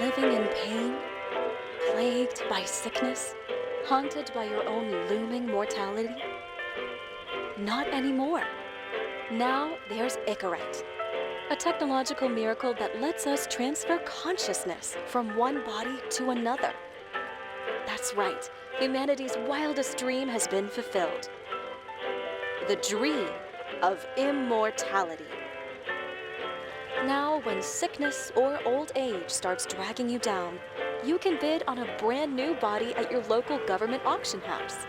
Living in pain, plagued by sickness, haunted by your own looming mortality? Not anymore. Now there's Icaret, a technological miracle that lets us transfer consciousness from one body to another. That's right, humanity's wildest dream has been fulfilled. The dream of immortality. Now, when sickness or old age starts dragging you down, you can bid on a brand new body at your local government auction house.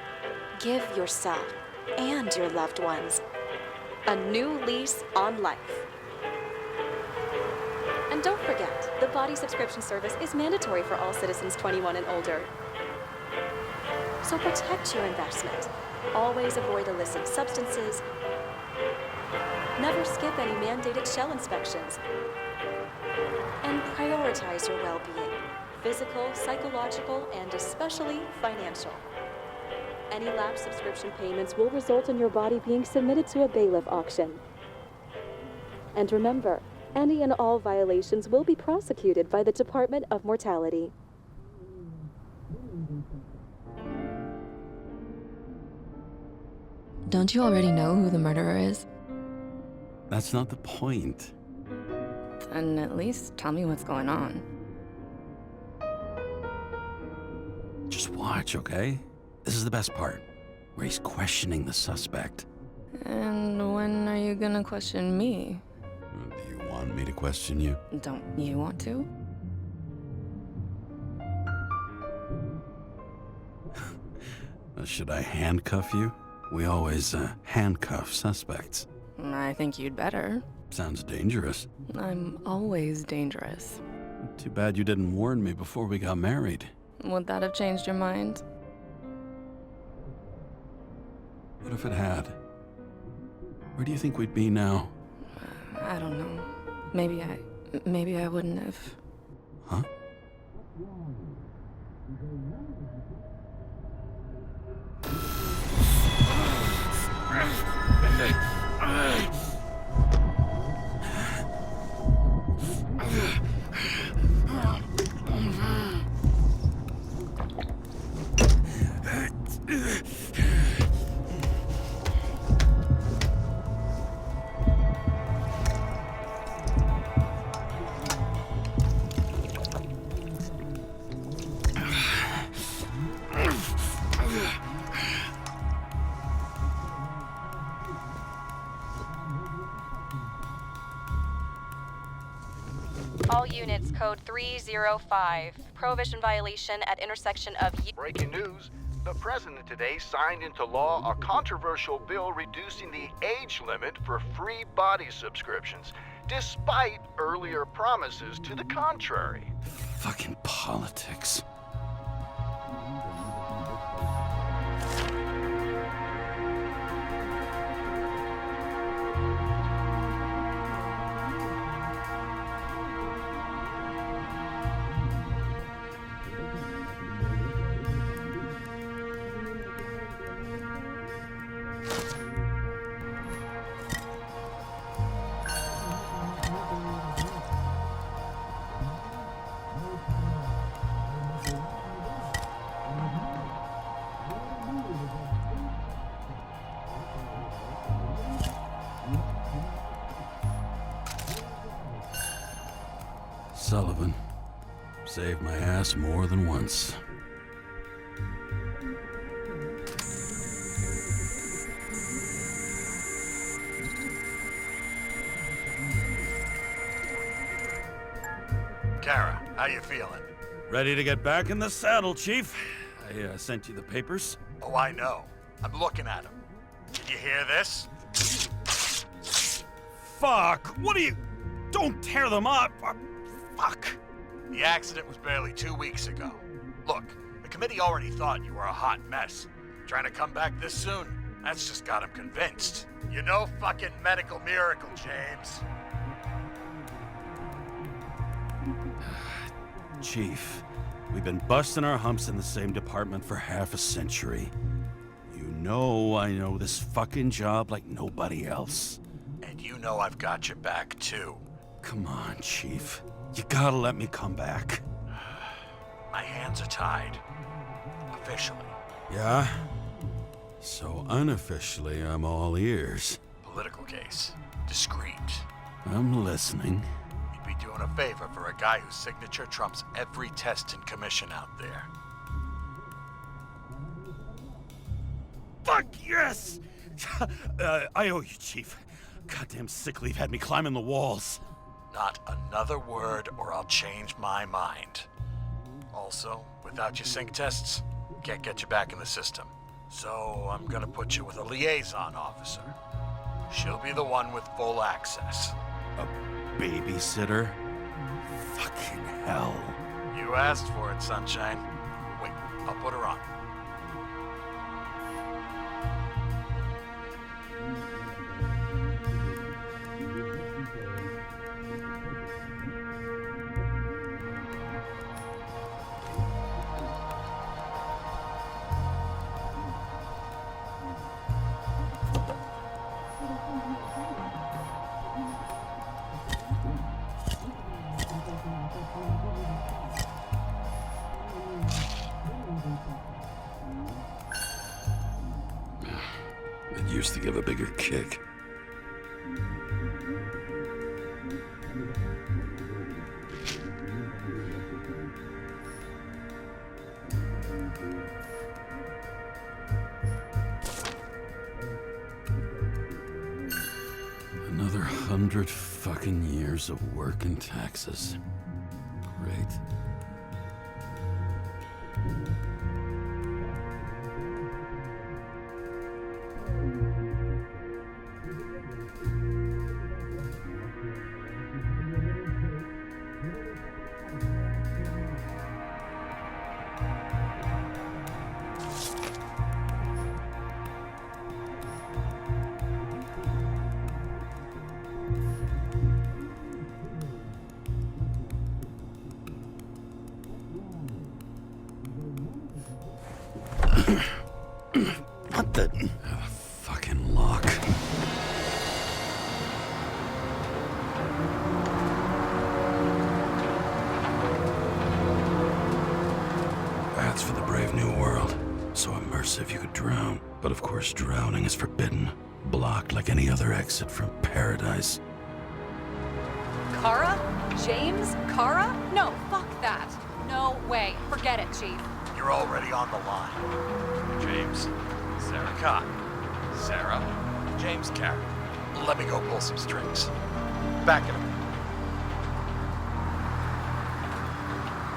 Give yourself and your loved ones a new lease on life. And don't forget, the body subscription service is mandatory for all citizens 21 and older. So protect your investment. Always avoid illicit substances. Never skip any mandated shell inspections. And prioritize your well-being, physical, psychological, and especially financial. Any lapsed subscription payments will result in your body being submitted to a bailiff auction. And remember, any and all violations will be prosecuted by the Department of Mortality. Don't you already know who the murderer is? That's not the point. Then at least tell me what's going on. Just watch, okay? This is the best part, where he's questioning the suspect. And when are you gonna question me? Do you want me to question you? Don't you want to? Should I handcuff you? We always handcuff suspects. I think you'd better. Sounds dangerous. I'm always dangerous. Too bad you didn't warn me before we got married. Would that have changed your mind? What if it had? Where do you think we'd be now? I don't know. Maybe I wouldn't have. Huh? All units, code 305. Prohibition violation at intersection of... Breaking news. The president today signed into law a controversial bill reducing the age limit for free body subscriptions, despite earlier promises to the contrary. Fucking politics. Sullivan saved my ass more than once. Kara, how you feeling? Ready to get back in the saddle, Chief. I sent you the papers. Oh, I know. I'm looking at them. Did you hear this? Fuck! What are you... Don't tear them up! Fuck! The accident was barely 2 weeks ago. Look, the committee already thought you were a hot mess. Trying to come back this soon, that's just got them convinced. You're no fucking medical miracle, James. Chief, we've been busting our humps in the same department for half a century. You know I know this fucking job like nobody else. And you you know I've got your back, too. Come on, Chief. You gotta let me come back. My hands are tied. Officially. Yeah? So unofficially, I'm all ears. Political case. Discreet. I'm listening. You'd be doing a favor for a guy whose signature trumps every test and commission out there. Fuck yes! I owe you, Chief. Goddamn sick leave had me climbing the walls. Not another word or I'll change my mind. Also, without your sync tests, can't get you back in the system. So I'm gonna put you with a liaison officer. She'll be the one with full access. A babysitter? Fucking hell. You asked for it, Sunshine. Wait, I'll put her on. It used to give a bigger kick. Another 100 fucking years of work and taxes. Great. What the? Fucking lock. That's for the brave new world. So immersive you could drown. But of course, drowning is forbidden. Blocked like any other exit from paradise. Kara? James? Kara? No, fuck that. No way. Forget it, Chief. You're already on the line. James, Sarah Cott. Sarah, James Carey. Let me go pull some strings. Back in a minute.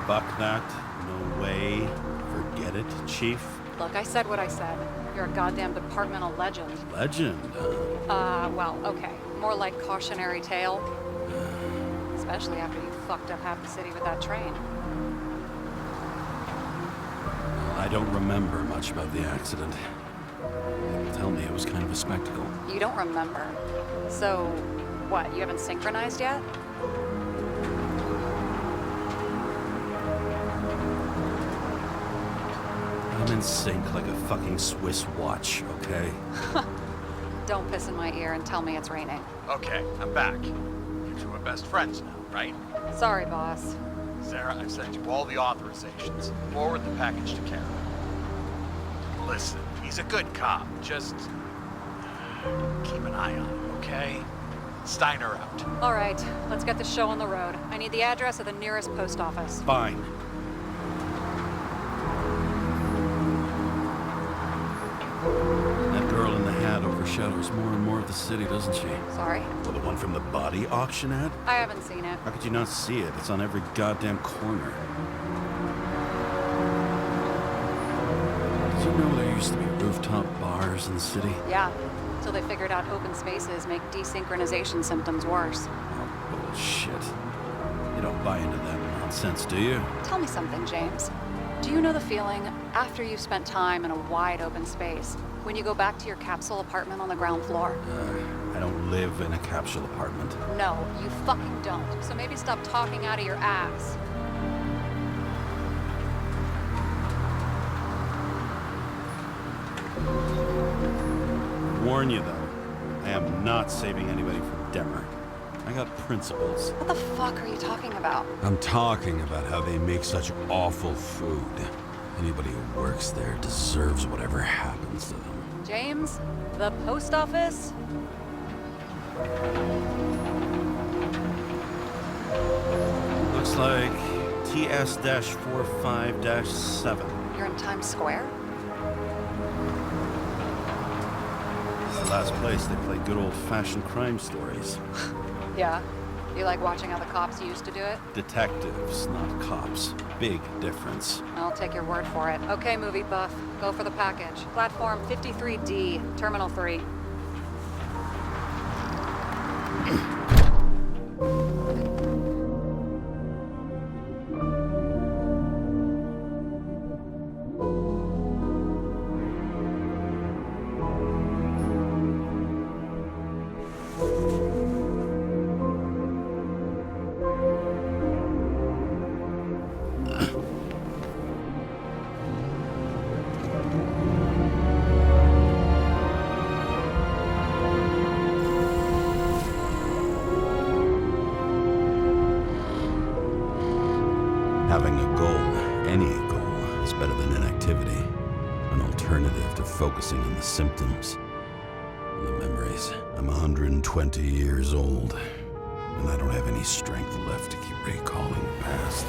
Fuck that. No way. Forget it, Chief. Look, I said what I said. You're a goddamn departmental legend. Legend. Well, okay. More like cautionary tale. Especially after you fucked up half the city with that train. I don't remember much about the accident. Tell me it was kind of a spectacle. You don't remember. So, what, you haven't synchronized yet? I'm in sync like a fucking Swiss watch, okay? Don't piss in my ear and tell me it's raining. Okay, I'm back. You two are best friends now, right? Sorry, boss. Sarah, I've sent you all the authorizations. Forward the package to Karen. Listen, he's a good cop. Just keep an eye on him, okay? Steiner out. All right, let's get the show on the road. I need the address of the nearest post office. Fine. That girl in the hat overshadows more and more of the city, doesn't she? Sorry? Well, the one from the body auction ad? I haven't seen it. How could you not see it? It's on every goddamn corner. Did you know there used to be rooftop bars in the city? Yeah, till they figured out open spaces make desynchronization symptoms worse. Oh, bullshit. You don't buy into that nonsense, do you? Tell me something, James. Do you know the feeling after you've spent time in a wide open space, when you go back to your capsule apartment on the ground floor? I don't live in a capsule apartment. No, you fucking don't. So maybe stop talking out of your ass. Warn you though, I am not saving anybody from Demmer. I got principles. What the fuck are you talking about? I'm talking about how they make such awful food. Anybody who works there deserves whatever happens to them. James? The post office? Looks like TS-45-7. You're in Times Square? It's the last place they play good old-fashioned crime stories. Yeah. You like watching how the cops used to do it? Detectives, not cops. Big difference. I'll take your word for it. Okay, movie buff. Go for the package. Platform 53D, Terminal 3. Having a goal, any goal, is better than inactivity. An alternative to focusing on the symptoms. And the memories. I'm 120 years old, and I don't have any strength left to keep recalling the past.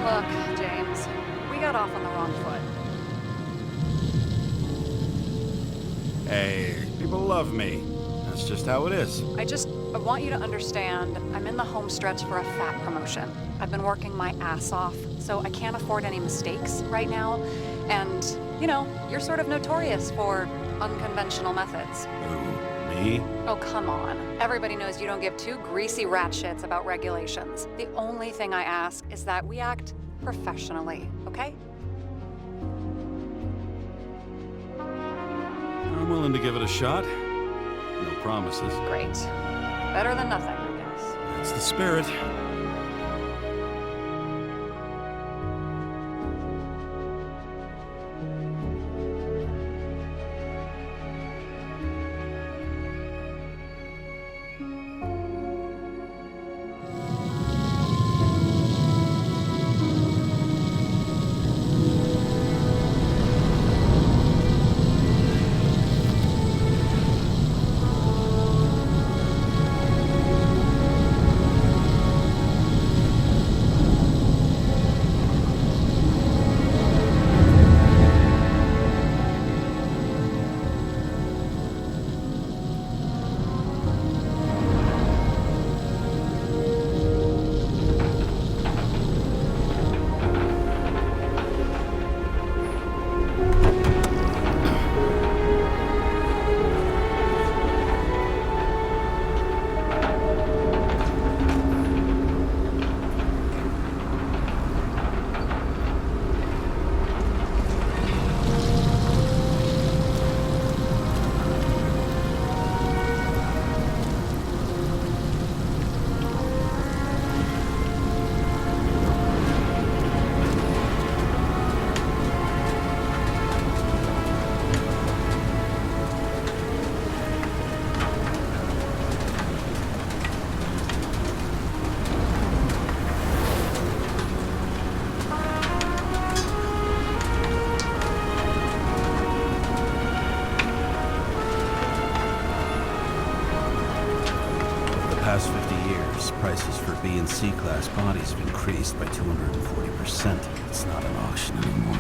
Look, James, we got off on the wrong foot. Hey, people love me. That's just how it is. I want you to understand, I'm in the home stretch for a fat promotion. I've been working my ass off, so I can't afford any mistakes right now. And, you know, you're sort of notorious for unconventional methods. Who, me? Oh, come on. Everybody knows you don't give two greasy rat shits about regulations. The only thing I ask is that we act professionally, okay? I'm willing to give it a shot. No promises. Great. Better than nothing, I guess. That's the spirit. Past 50 years, prices for B and C class bodies have increased by 240%. It's not an auction anymore.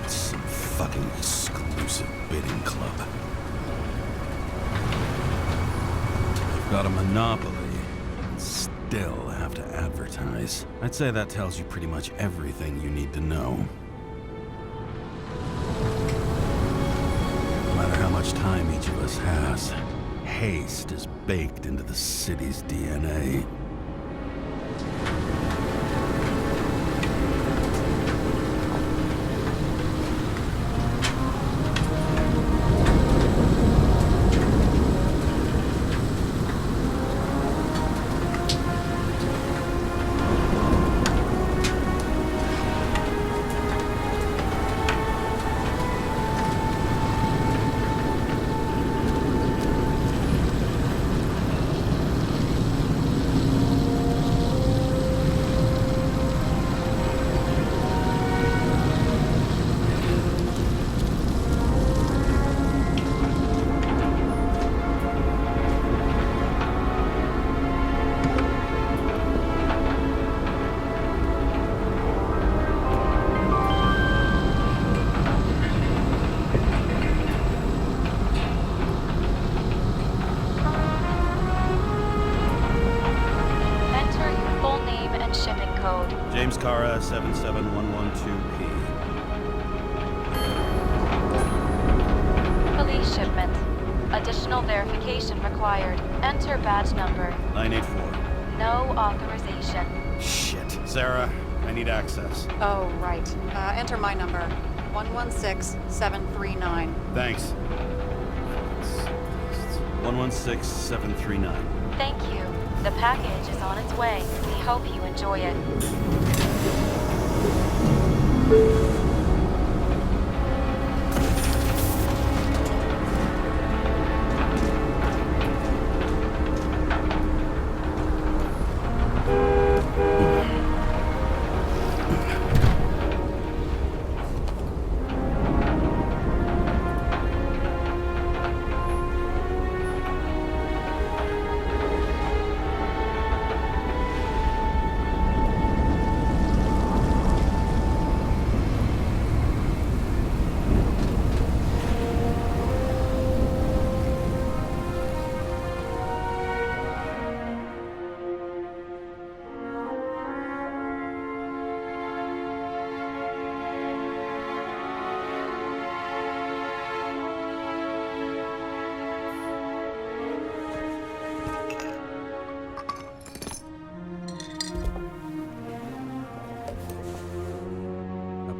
It's some fucking exclusive bidding club. They've got a monopoly, and still have to advertise. I'd say that tells you pretty much everything you need to know. No matter how much time each of us has, haste is baked into the city's DNA. James Cara, 77112P. Police shipment. Additional verification required. Enter badge number. 984. No authorization. Shit. Sarah, I need access. Oh, right. Enter my number. 116739. Thanks. 116739. Thank you. The package is on its way. We hope you enjoy it.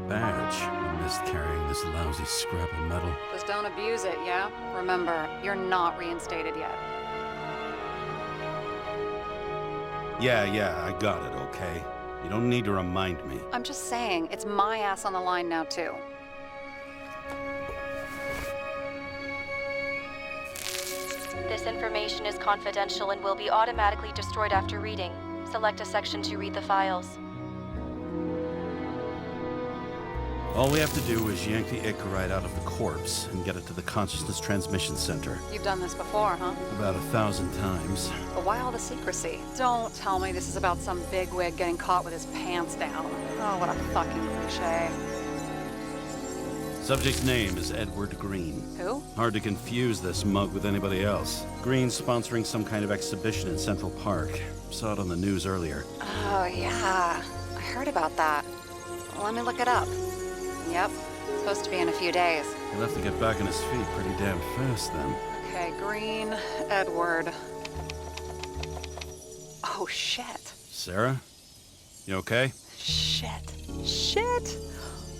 Badge. I missed carrying this lousy scrap of metal. Just don't abuse it, yeah? Remember, you're not reinstated yet. Yeah, I got it, okay? You don't need to remind me. I'm just saying, it's my ass on the line now, too. This information is confidential and will be automatically destroyed after reading. Select a section to read the files. All we have to do is yank the Icarite out of the corpse and get it to the consciousness transmission center. You've done this before, huh? About 1,000 times. But why all the secrecy? Don't tell me this is about some bigwig getting caught with his pants down. Oh, what a fucking cliche. Subject's name is Edward Green. Who? Hard to confuse this mug with anybody else. Green's sponsoring some kind of exhibition in Central Park. Saw it on the news earlier. Oh, yeah. I heard about that. Let me look it up. Yep. Supposed to be in a few days. He'll have to get back on his feet pretty damn fast then. Okay, Green, Edward. Oh, shit. Sarah? You okay? Shit.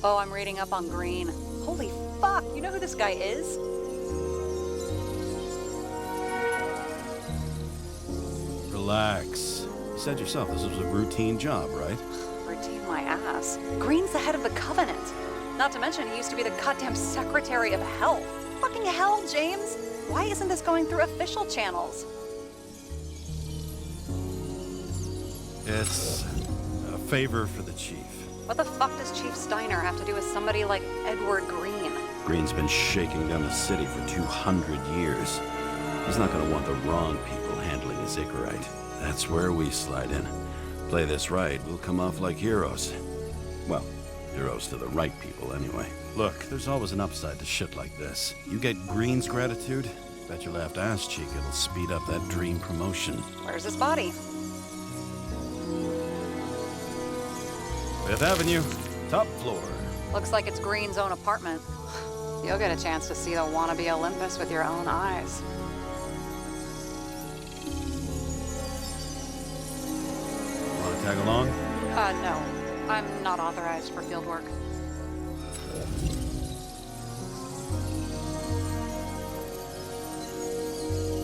Oh, I'm reading up on Green. Holy fuck, you know who this guy is? Relax. You said yourself this was a routine job, right? Routine my ass. Green's the head of the Covenant. Not to mention, he used to be the goddamn Secretary of Health. Fucking hell, James! Why isn't this going through official channels? It's a favor for the chief. What the fuck does Chief Steiner have to do with somebody like Edward Green? Green's been shaking down the city for 200 years. He's not gonna want the wrong people handling his Icarite. That's where we slide in. Play this right, we'll come off like heroes. Well, heroes to the right people, anyway. Look, there's always an upside to shit like this. You get Green's gratitude, bet your left ass cheek it'll speed up that dream promotion. Where's his body? 5th Avenue, top floor. Looks like it's Green's own apartment. You'll get a chance to see the wannabe Olympus with your own eyes. Wanna tag along? No. I'm not authorized for field work.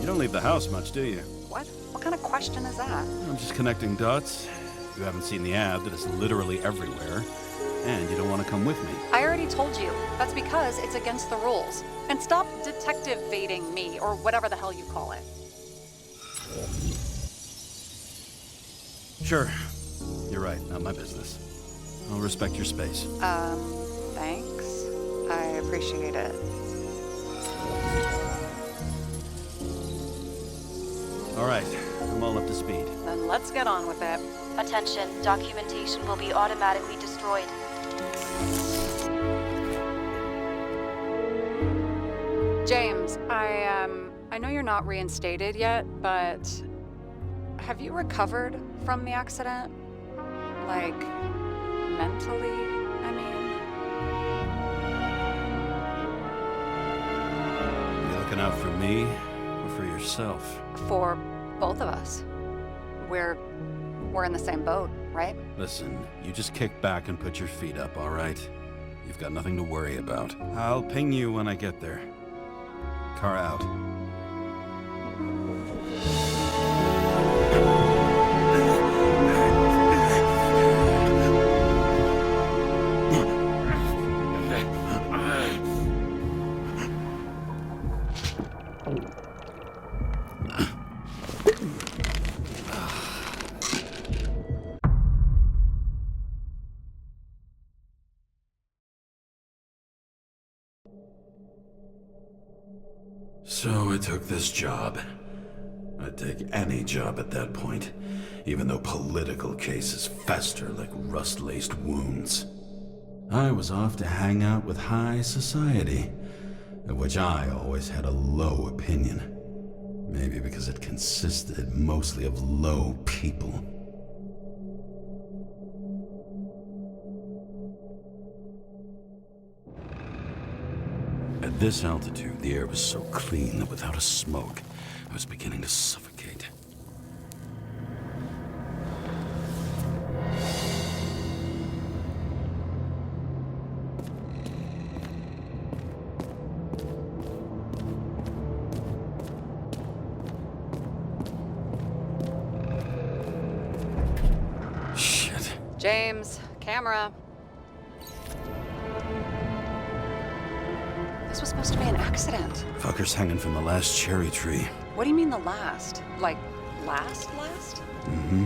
You don't leave the house much, do you? What? What kind of question is that? I'm just connecting dots. You haven't seen the ad that is literally everywhere, and you don't want to come with me. I already told you. That's because it's against the rules. And stop detective-baiting me, or whatever the hell you call it. Sure. You're right, not my business. I'll respect your space. Thanks. I appreciate it. All right, I'm all up to speed. Then let's get on with it. Attention, documentation will be automatically destroyed. James, I know you're not reinstated yet, but have you recovered from the accident? Like, mentally, I mean? You looking out for me or for yourself? For both of us. We're in the same boat, right? Listen, you just kick back and put your feet up, all right? You've got nothing to worry about. I'll ping you when I get there. Car out. So I took this job. I'd take any job at that point, even though political cases fester like rust-laced wounds. I was off to hang out with high society, of which I always had a low opinion. Maybe because it consisted mostly of low people. At this altitude, the air was so clean that without a smoke, I was beginning to suffocate. Shit. James, camera. This was supposed to be an accident. Fucker's hanging from the last cherry tree. What do you mean the last? Like, last? Mm-hmm.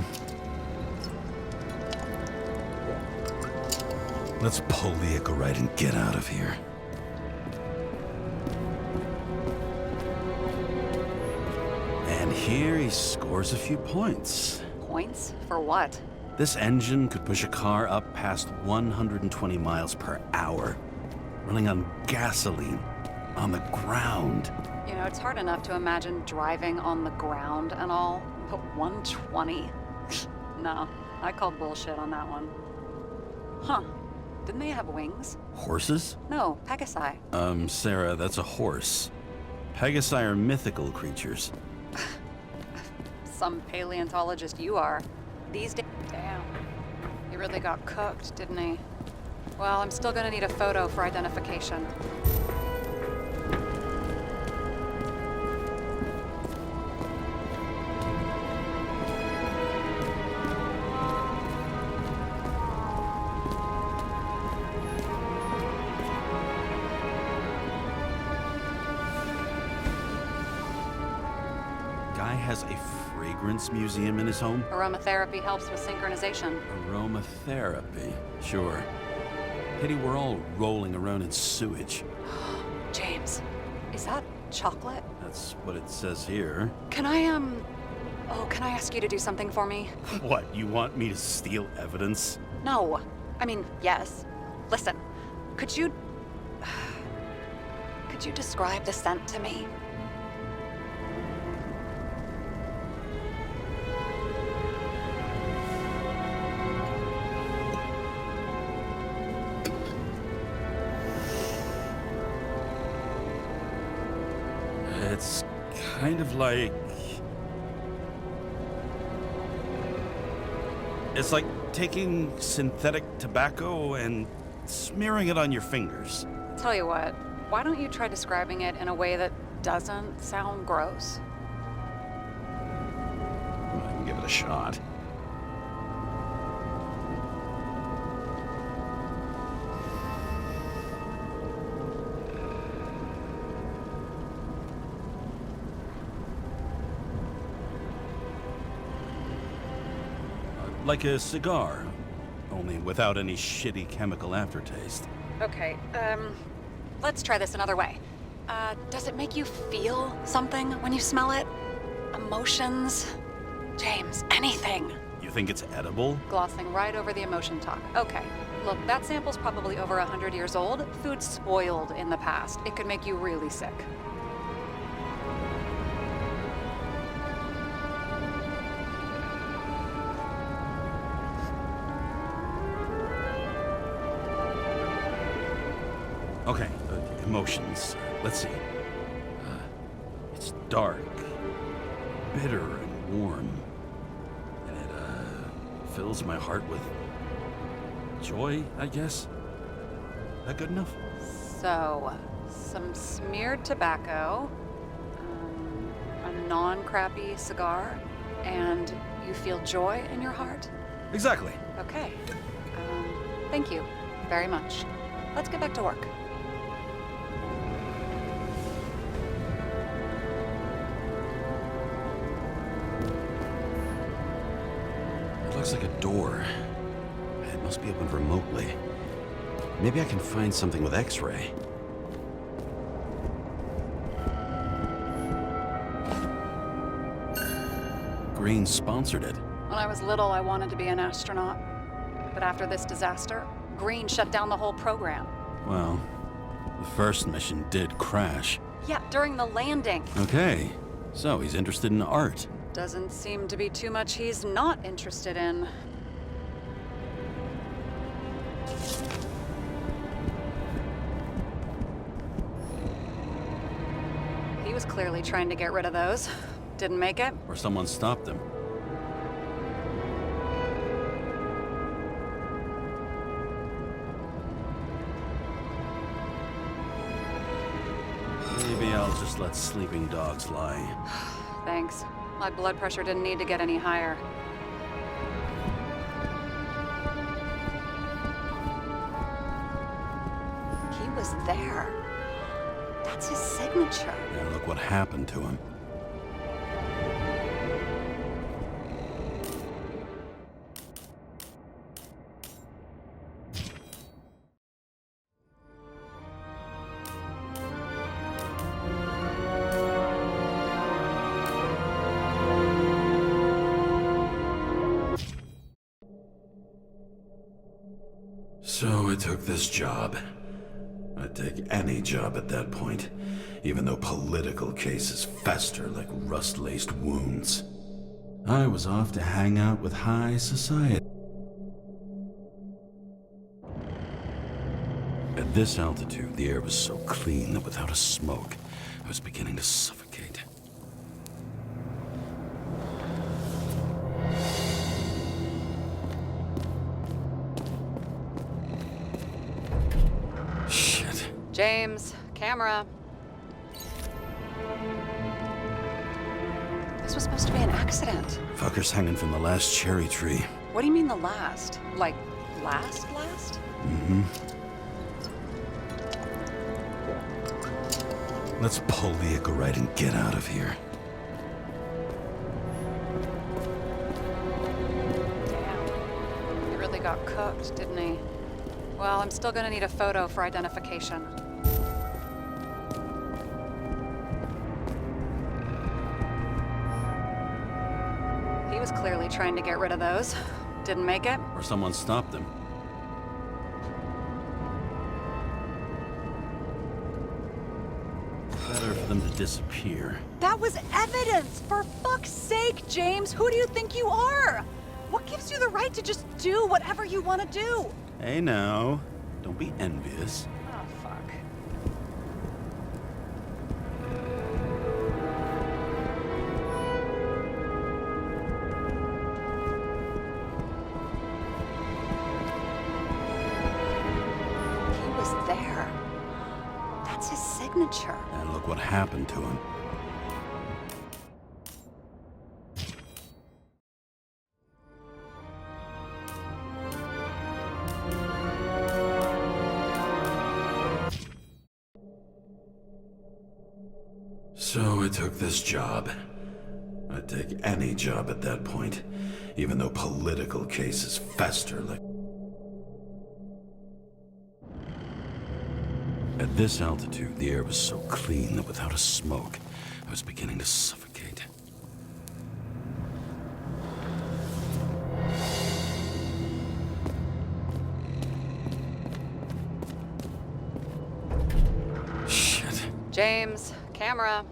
Let's pull the Ico right and get out of here. And here he scores a few points. Points? For what? This engine could push a car up past 120 miles per hour, running on gasoline, on the ground. You know, it's hard enough to imagine driving on the ground and all, but 120? No, I called bullshit on that one. Huh. Didn't they have wings? Horses? No, Pegasi. Sarah, that's a horse. Pegasi are mythical creatures. Some paleontologist you are. These days. Damn. He really got cooked, didn't he? Well, I'm still gonna need a photo for identification. Guy has a fragrance museum in his home? Aromatherapy helps with synchronization. Aromatherapy, sure. Pity we're all rolling around in sewage. James, is that chocolate? That's what it says here. Can I ask you to do something for me? What, you want me to steal evidence? No. I mean, yes. Listen, could you Could you describe the scent to me? It's kind of like... It's like taking synthetic tobacco and smearing it on your fingers. Tell you what, why don't you try describing it in a way that doesn't sound gross? Well, I can give it a shot. Like a cigar, only without any shitty chemical aftertaste. Okay, let's try this another way. Does it make you feel something when you smell it? Emotions? James, anything. You think it's edible? Glossing right over the emotion talk. Okay, look, that sample's probably over 100 years old. Food spoiled in the past. It could make you really sick. Okay, emotions. Let's see. It's dark, bitter, and warm. And it fills my heart with joy, I guess. That good enough? So, some smeared tobacco, a non-crappy cigar, and you feel joy in your heart? Exactly. Okay. Thank you very much. Let's get back to work. It looks like a door. It must be opened remotely. Maybe I can find something with X-ray. Green sponsored it. When I was little, I wanted to be an astronaut. But after this disaster, Green shut down the whole program. Well, the first mission did crash. Yeah, during the landing. Okay, so he's interested in art. Doesn't seem to be too much he's not interested in. He was clearly trying to get rid of those. Didn't make it. Or someone stopped him. Maybe I'll just let sleeping dogs lie. Thanks. My blood pressure didn't need to get any higher. He was there. That's his signature. Yeah, look what happened to him. So I took this job. I'd take any job at that point, even though political cases fester like rust-laced wounds. I was off to hang out with high society. At this altitude, the air was so clean that without a smoke, I was beginning to suffocate. Shit. James, camera. This was supposed to be an accident. Fucker's hanging from the last cherry tree. What do you mean the last? Like, last? Mm-hmm. Let's pull the Ica right and get out of here. Damn. He really got cooked, didn't he? Well, I'm still gonna need a photo for identification. He was clearly trying to get rid of those. Didn't make it. Or someone stopped him. them to disappear. That was evidence! For fuck's sake, James! Who do you think you are? What gives you the right to just do whatever you want to do? Hey now, don't be envious. Oh, fuck. He was there. That's his signature. And look what happened to him. So I took this job. I'd take any job at that point, even though political cases fester like... At this altitude, the air was so clean that without a smoke, I was beginning to suffocate. Shit. James, camera.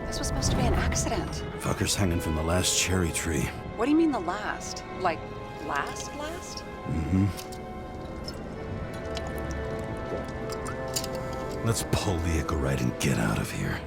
This was supposed to be an accident. Fucker's hanging from the last cherry tree. What do you mean the last? Like, last? Let's pull the Icarite and get out of here.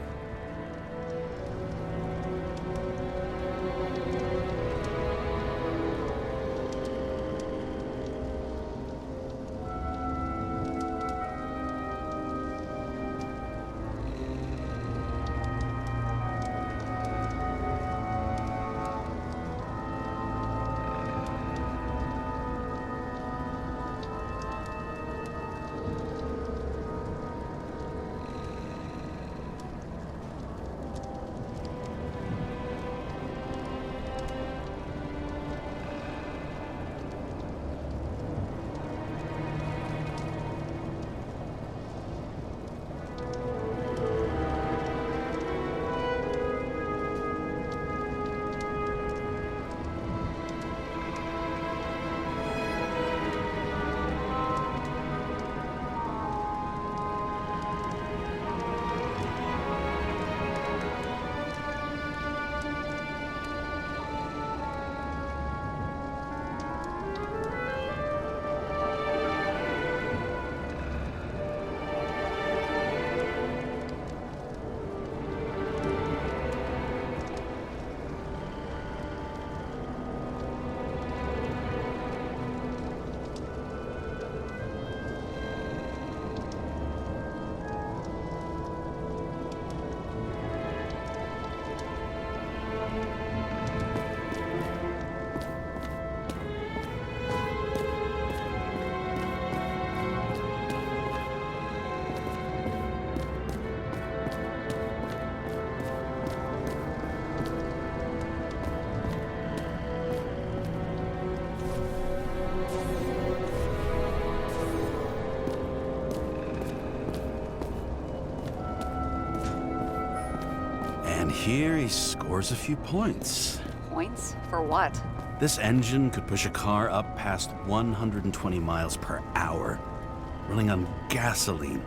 And here he scores a few points. Points? For what? This engine could push a car up past 120 miles per hour, running on gasoline,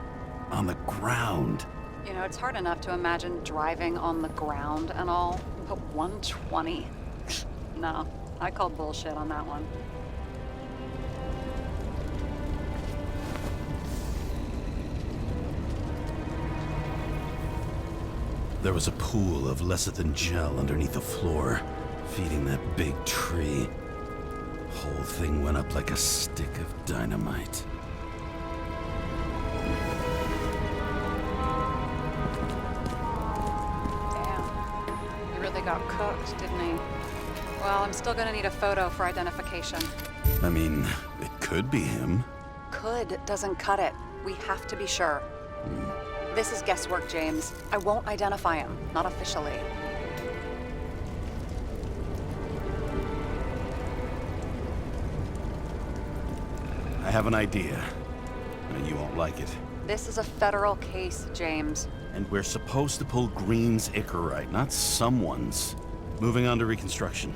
on the ground. You know, it's hard enough to imagine driving on the ground and all, but 120? No, I call bullshit on that one. There was a pool of lecithin gel underneath the floor, feeding that big tree. Whole thing went up like a stick of dynamite. Damn. He really got cooked, didn't he? Well, I'm still gonna need a photo for identification. I mean, it could be him. Could doesn't cut it. We have to be sure. This is guesswork, James. I won't identify him, not officially. I have an idea. You won't like it. This is a federal case, James. And we're supposed to pull Green's Icarite, not someone's. Moving on to reconstruction.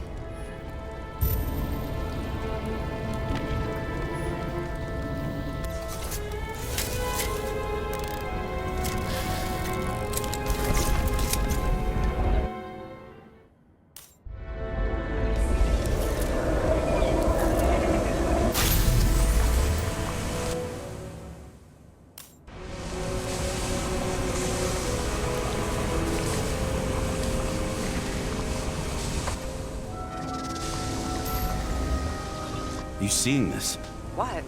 You seeing this? What?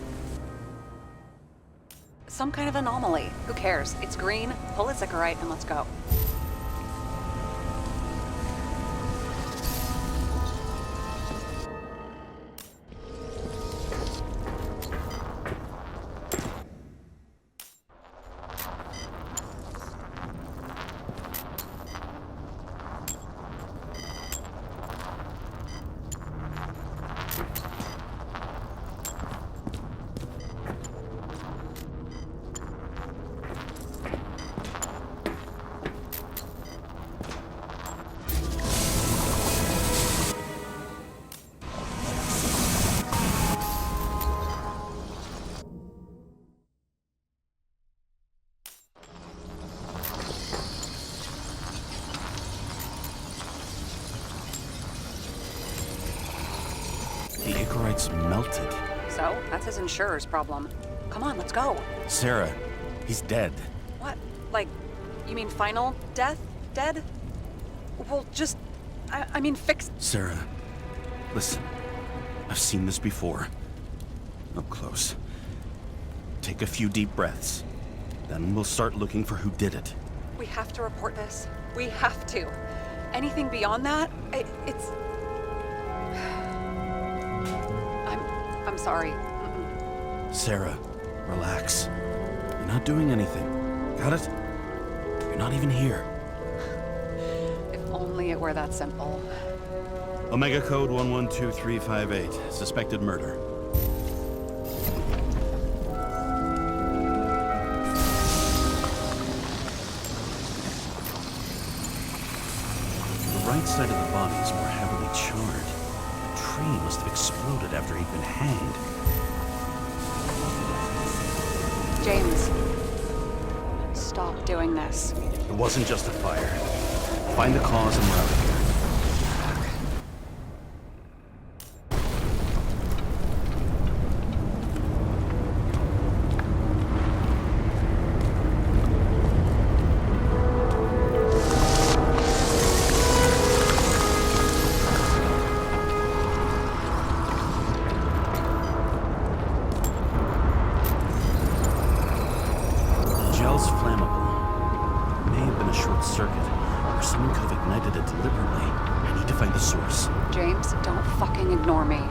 Some kind of anomaly. Who cares? It's green, pull a Zikarite, and let's go. The Icarite's melted. So, that's his insurer's problem. Come on, let's go. Sarah, he's dead. What? Like, you mean final death? Dead? Well, just, I mean fix... Sarah, listen. I've seen this before. Up close. Take a few deep breaths. Then we'll start looking for who did it. We have to report this. We have to. Anything beyond that, it's... I'm sorry. Sarah, relax. You're not doing anything. Got it? You're not even here. If only it were that simple. Omega code 112358. Suspected murder. The right side of the body is more heavily charred. The tree must have exploded after he'd been hanged. James, stop doing this. It wasn't just a fire. Find the cause and we're out of here. Gel's flammable. It may have been a short circuit, or someone could have ignited it deliberately. I need to find the source. James, don't fucking ignore me.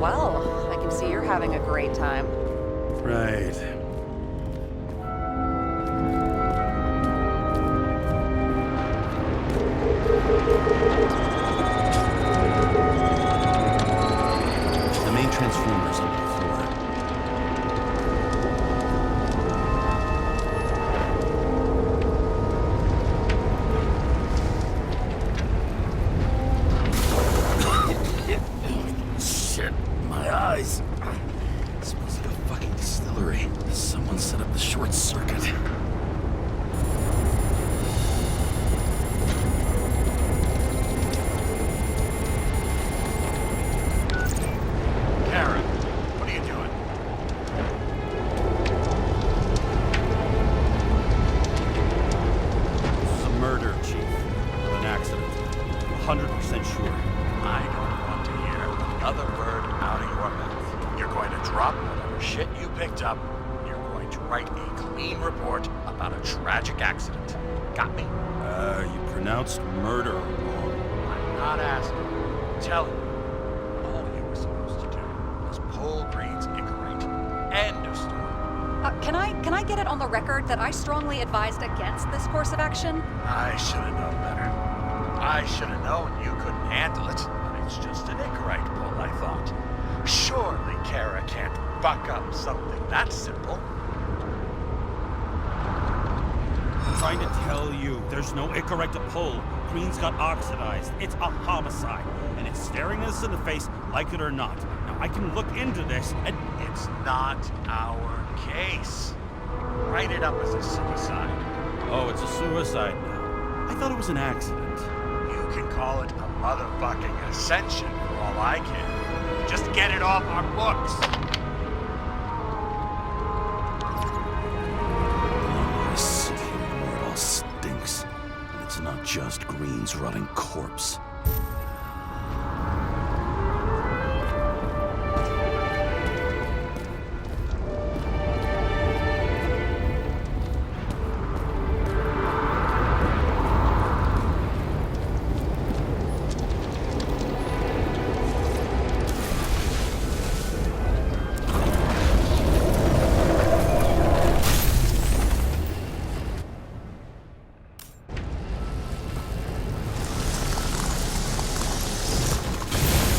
Well, I can see you're having a great time. Right. The main transformer's on the floor. Shit, my eyes. It smells like a fucking distillery. Someone set up the short circuit. Karen, what are you doing? This is a murder, Chief. Of an accident. 100% sure. I don't want to hear another word out of your mouth. You're going to drop whatever shit you picked up. You're going to write a clean report about a tragic accident. Got me? You pronounced murder wrong. I'm not asking. I'm telling you. All you were supposed to do was pull Green's Icarite. End of story. Can I get it on the record that I strongly advised against this course of action? I should have known better. I should have known you couldn't handle it. It's just an Icarite pull, I thought. Surely Kara can't buck up something that simple. I'm trying to tell you, there's no Icarite to pull. Green's got oxidized. It's a homicide, and it's staring us in the face, like it or not. Now, I can look into this, and It's not our case. Write it up as a suicide. oh, it's a suicide now. I thought it was an accident. You can call it a motherfucking ascension for all I care. Just get it off our books. I sit here where it all stinks. And it's not just Green's rotting corpse.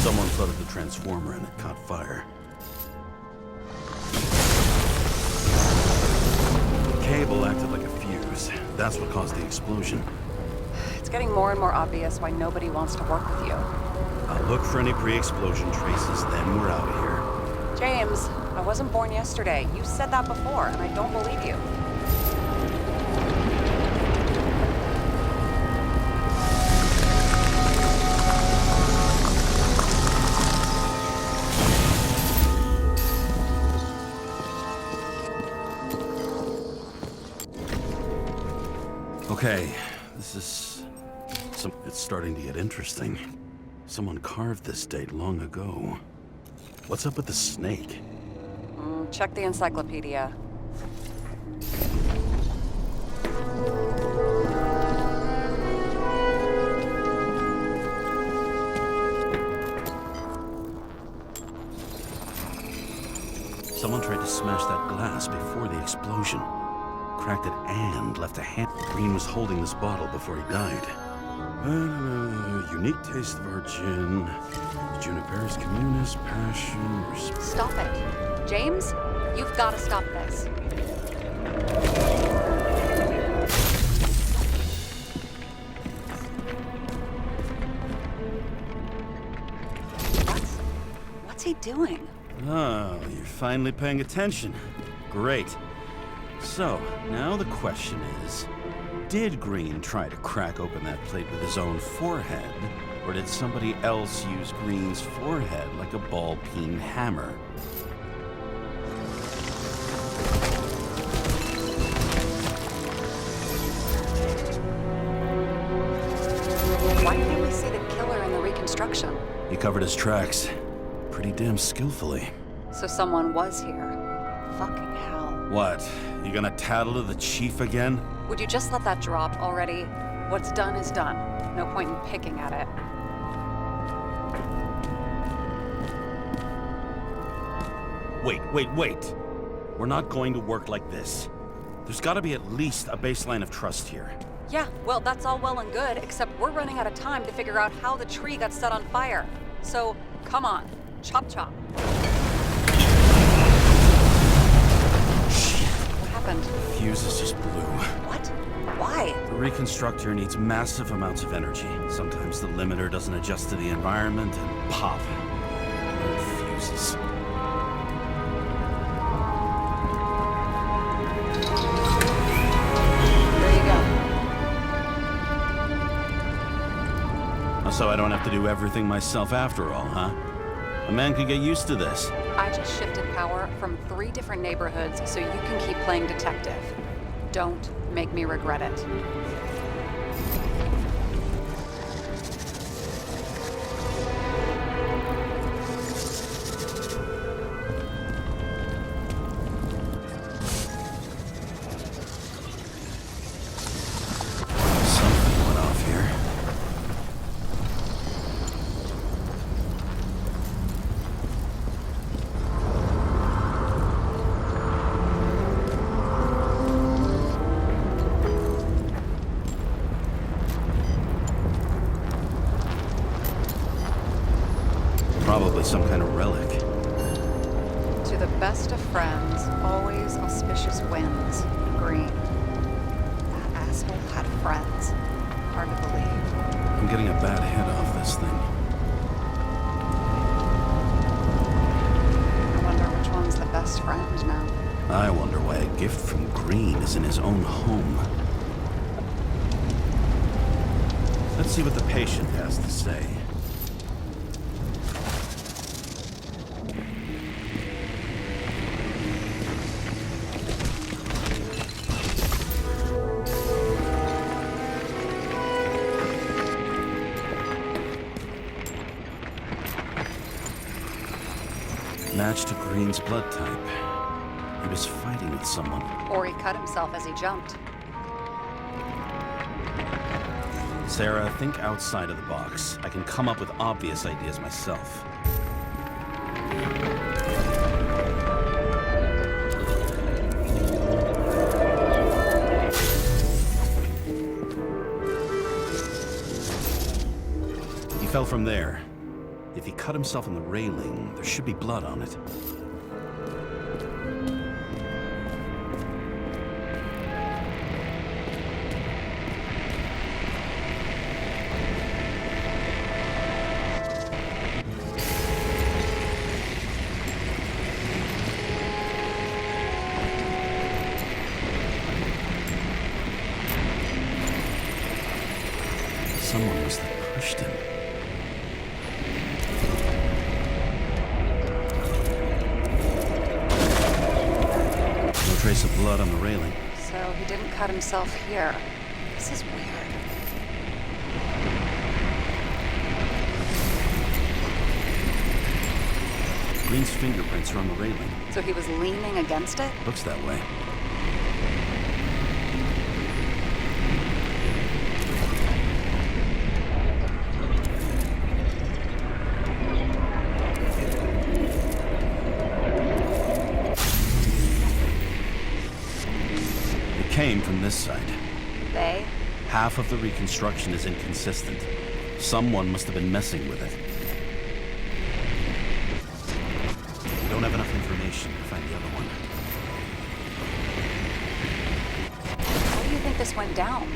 Someone flooded the transformer and it caught fire. The cable acted like a fuse. That's what caused the explosion. It's getting more and more obvious why nobody wants to work with you. I'll look for any pre-explosion traces, then we're out of here. James, I wasn't born yesterday. You said that before, and I don't believe you. Okay, this is... It's starting to get interesting. Someone carved this date long ago. What's up with the snake? Check the encyclopedia. Someone tried to smash that glass before the explosion. Cracked it and left a hand. Green was holding this bottle before he died. Unique taste of our gin. Juniper's communis, passion, Stop it. James, you've got to stop this. What's he doing? Oh, you're finally paying attention. Great. So, now the question is, did Green try to crack open that plate with his own forehead, or did somebody else use Green's forehead like a ball-peen hammer? Why can't we see the killer in the reconstruction? He covered his tracks pretty damn skillfully. So someone was here. Fucking hell. What? You gonna tattle to the chief again? Would you just let that drop already? What's done is done. No point in picking at it. Wait. We're not going to work like this. There's gotta be at least a baseline of trust here. Yeah, well, that's all well and good, except we're running out of time to figure out how the tree got set on fire. So, come on. Chop chop. What happened? Fuses just blew. What? Why? The reconstructor needs massive amounts of energy. Sometimes the limiter doesn't adjust to the environment and pop. Fuses. There you go. So I don't have to do everything myself after all, huh? A man could get used to this. I just shifted power from 3 different neighborhoods so you can keep playing detective. Don't make me regret it. Something went off here. best of friends, always auspicious winds. Green. That asshole had friends. Hard to believe. I'm getting a bad head off this thing. I wonder which one's the best friend now. I wonder why a gift from Green is in his own home. Let's see what the patient has to say. Match to Green's blood type. He was fighting with someone. Or he cut himself as he jumped. Sarah, think outside of the box. I can come up with obvious ideas myself. He fell from there. If he cut himself on the railing, there should be blood on it. Someone must have pushed him. No trace of blood on the railing. So he didn't cut himself here. This is weird. Green's fingerprints are on the railing. So he was leaning against it? Looks that way. It came from this side. They? Half of the reconstruction is inconsistent. Someone must have been messing with it. We don't have enough information to find the other one. How do you think this went down?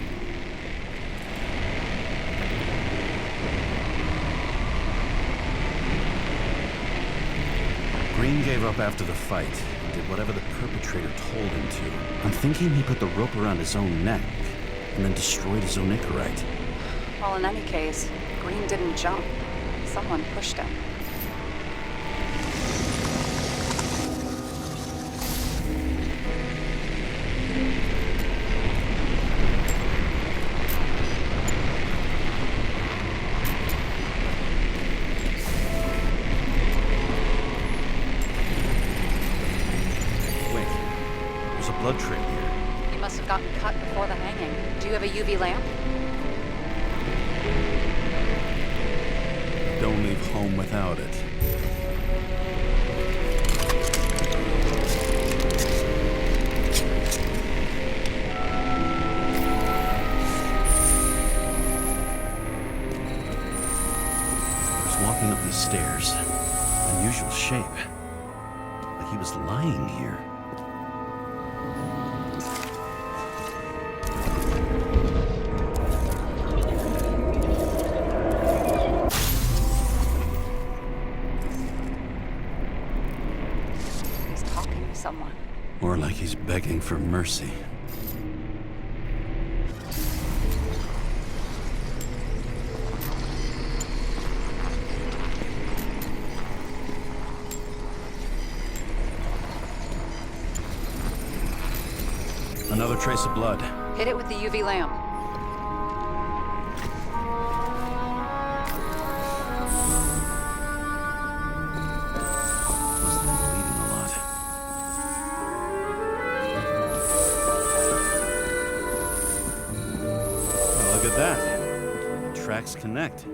Green gave up after the fight and did whatever the perpetrator told him to. I'm thinking he put the rope around his own neck and then destroyed his own Icarite. Well, in any case, Green didn't jump. Someone pushed him. Wait, there's a blood trail here. He must have gotten cut before the hanging. Do you have a UV lamp? Don't leave home without it. He was walking up these stairs. Unusual shape. Like he was lying here. He's talking to someone. Or like he's begging for mercy. Another trace of blood. Hit it with the UV lamp. Must have been bleeding a lot. Oh, look at that. Tracks connect.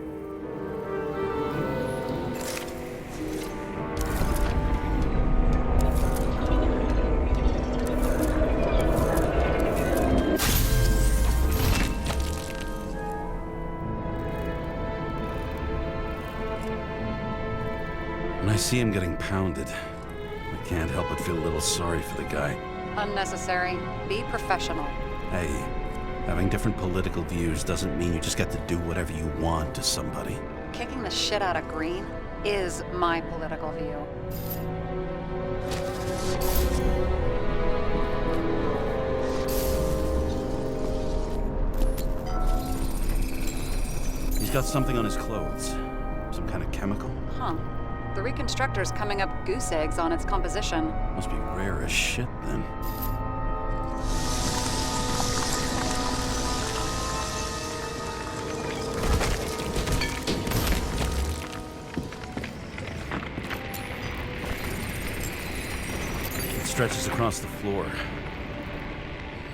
And I see him getting pounded. Like can't help but feel a little sorry for the guy. Unnecessary. Be professional. Hey, having different political views doesn't mean you just get to do whatever you want to somebody. Kicking the shit out of Green is my political view. He's got something on his clothes. Some kind of chemical. Huh. The Reconstructor's coming up goose eggs on its composition. Must be rare as shit then. It stretches across the floor.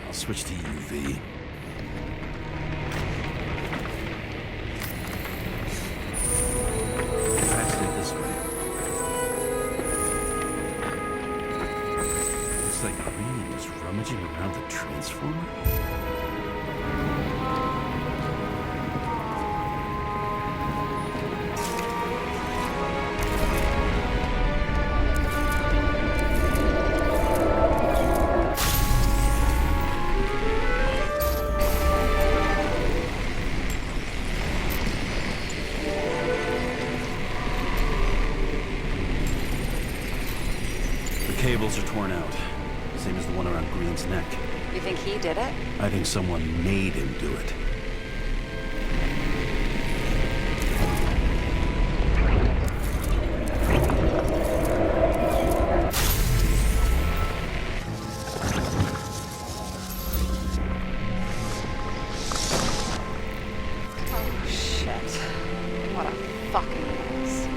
I'll switch to UV. This way. Looks like Green is rummaging around the transformer. Cables are torn out. Same as the one around Green's neck. You think he did it? I think someone made him do it. Oh, shit. What a fucking mess.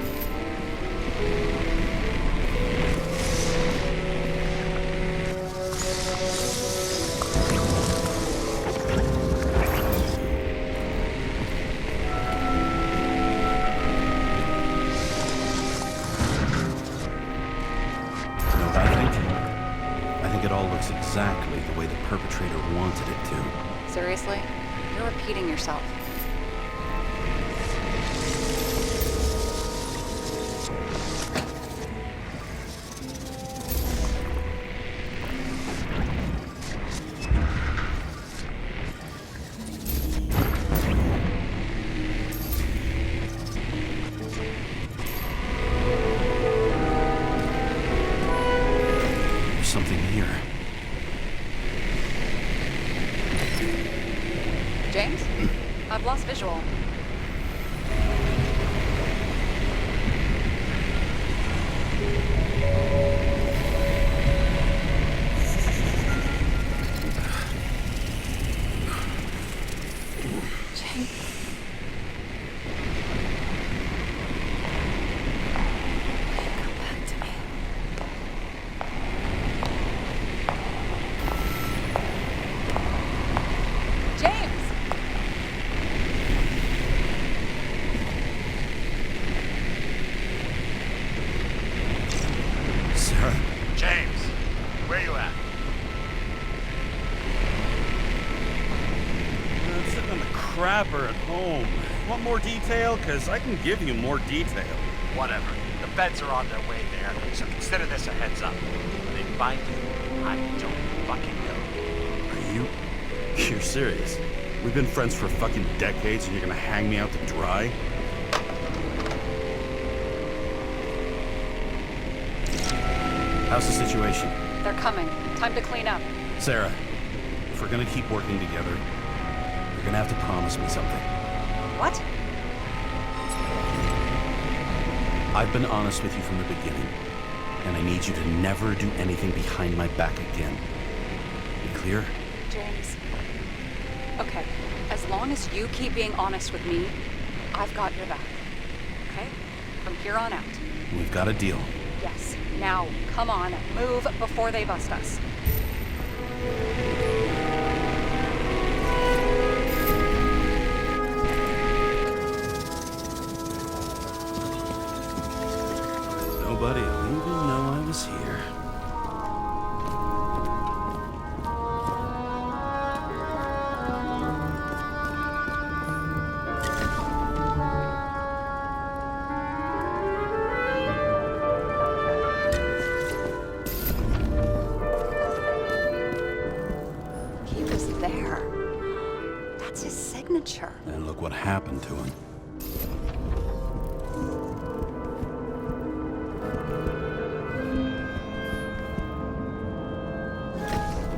It all looks exactly the way the perpetrator wanted it to. Seriously? You're repeating yourself. Something here. James? I've lost visual. James, where you at? I'm sitting on the crapper at home. Want more detail? Because I can give you more detail. Whatever. The feds are on their way there, so consider this a heads up. When they find you, I don't fucking know. Are you? You're serious? We've been friends for fucking decades and you're gonna hang me out to dry? How's the situation? They're coming. Time to clean up. Sarah, if we're gonna keep working together, you're gonna have to promise me something. What? I've been honest with you from the beginning, and I need you to never do anything behind my back again. You clear? James. Okay. As long as you keep being honest with me, I've got your back. Okay? From here on out. We've got a deal. Yes. Now, come on. Move before they bust us. Nobody will even know I was here. signature. And look what happened to him.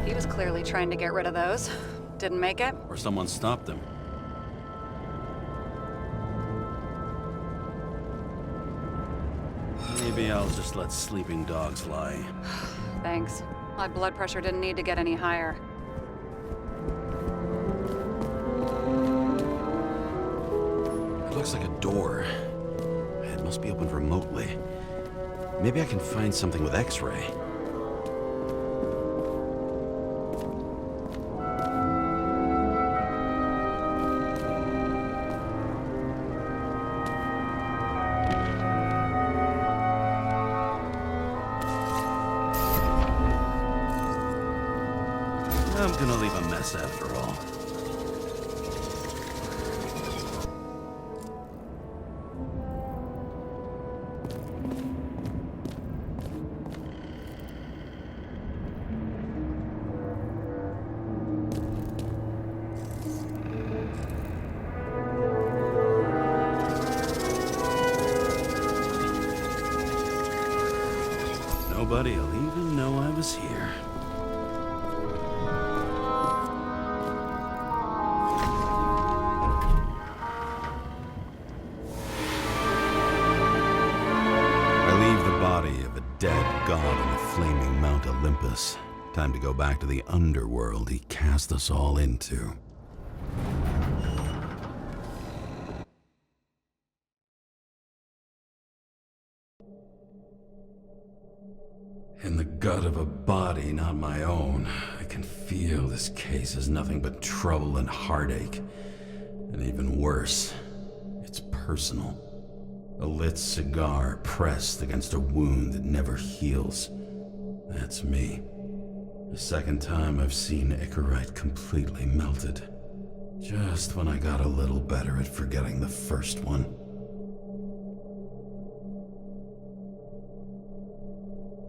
He was clearly trying to get rid of those. Didn't make it. Or someone stopped him. Maybe I'll just let sleeping dogs lie. Thanks. My blood pressure didn't need to get any higher. It looks like a door. It must be opened remotely. Maybe I can find something with X-ray. I'm gonna leave a mess after all. Nobody'll even know I was here. Of a dead god on the flaming Mount Olympus. Time to go back to the underworld he cast us all into. In the gut of a body not my own, I can feel this case is nothing but trouble and heartache. And even worse, it's personal. A lit cigar pressed against a wound that never heals. That's me. The second time I've seen Icarite completely melted. Just when I got a little better at forgetting the first one.